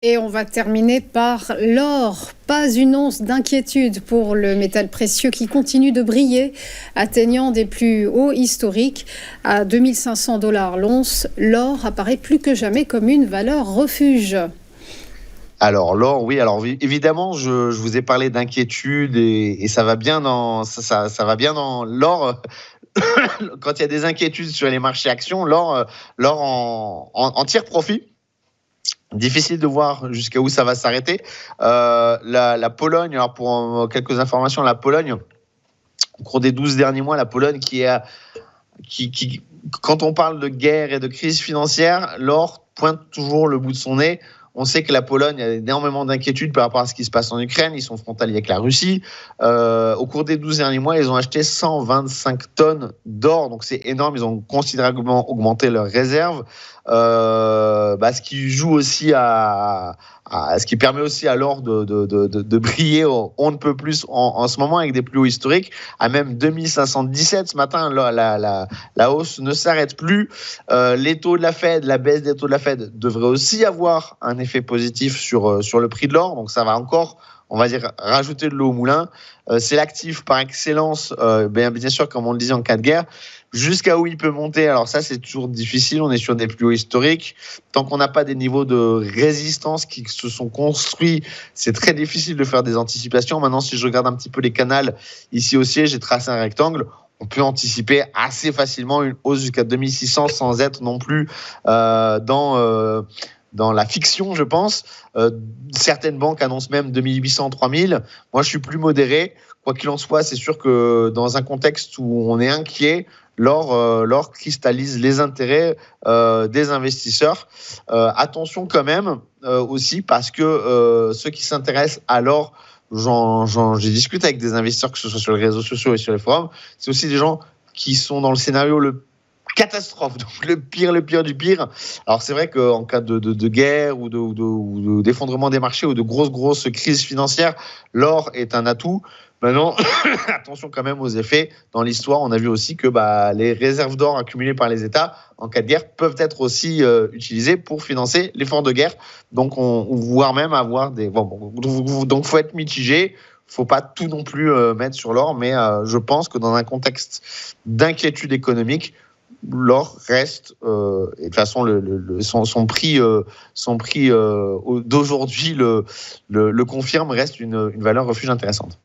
Et on va terminer par l'or. Pas une once d'inquiétude pour le métal précieux qui continue de briller, atteignant des plus hauts historiques à 2500 $ l'once. L'or apparaît plus que jamais comme une valeur refuge. Alors l'or, oui. Alors évidemment, je vous ai parlé d'inquiétude et ça va bien dans ça va bien dans l'or. Quand il y a des inquiétudes sur les marchés actions, l'or en tire profit. Difficile de voir jusqu'à où ça va s'arrêter. La Pologne, alors pour quelques informations, la Pologne, au cours des 12 derniers mois, la Pologne quand on parle de guerre et de crise financière, l'or pointe toujours le bout de son nez. On sait que la Pologne a énormément d'inquiétudes par rapport à ce qui se passe en Ukraine. Ils sont frontaliers avec la Russie. Au cours des 12 derniers mois, ils ont acheté 125 tonnes d'or. Donc, c'est énorme. Ils ont considérablement augmenté leurs réserves. Ce qui joue aussi ce qui permet aussi à l'or de briller on ne peut plus en ce moment avec des plus hauts historiques. À même 2517 ce matin, la hausse ne s'arrête plus. Les taux de la Fed, la baisse des taux de la Fed devrait aussi avoir un effet positif sur le prix de l'or. Donc ça va encore, on va dire, rajouter de l'eau au moulin. C'est l'actif par excellence, bien sûr, comme on le disait en cas de guerre. Jusqu'à où il peut monter, alors ça c'est toujours difficile, on est sur des plus hauts historiques. Tant qu'on n'a pas des niveaux de résistance qui se sont construits, c'est très difficile de faire des anticipations. Maintenant, si je regarde un petit peu les canals, ici aussi j'ai tracé un rectangle, on peut anticiper assez facilement une hausse jusqu'à 2600 sans être non plus dans la fiction, je pense. Certaines banques annoncent même 2800, 3000. Moi, je suis plus modéré. Quoi qu'il en soit, c'est sûr que dans un contexte où on est inquiet, l'or cristallise les intérêts des investisseurs. Attention quand même aussi parce que ceux qui s'intéressent à l'or, j'ai discuté avec des investisseurs, que ce soit sur les réseaux sociaux et sur les forums, c'est aussi des gens qui sont dans le scénario le catastrophe, donc le pire du pire. Alors c'est vrai qu'en cas de guerre ou d'effondrement des marchés ou de grosses crises financières, l'or est un atout. Maintenant, attention quand même aux effets. Dans l'histoire, on a vu aussi que les réserves d'or accumulées par les États en cas de guerre peuvent être aussi utilisées pour financer l'effort de guerre. Donc, voire même avoir des... donc, faut être mitigé. Faut pas tout non plus mettre sur l'or, mais je pense que dans un contexte d'inquiétude économique, l'or reste, et de toute façon, son prix d'aujourd'hui le confirme, reste une valeur refuge intéressante.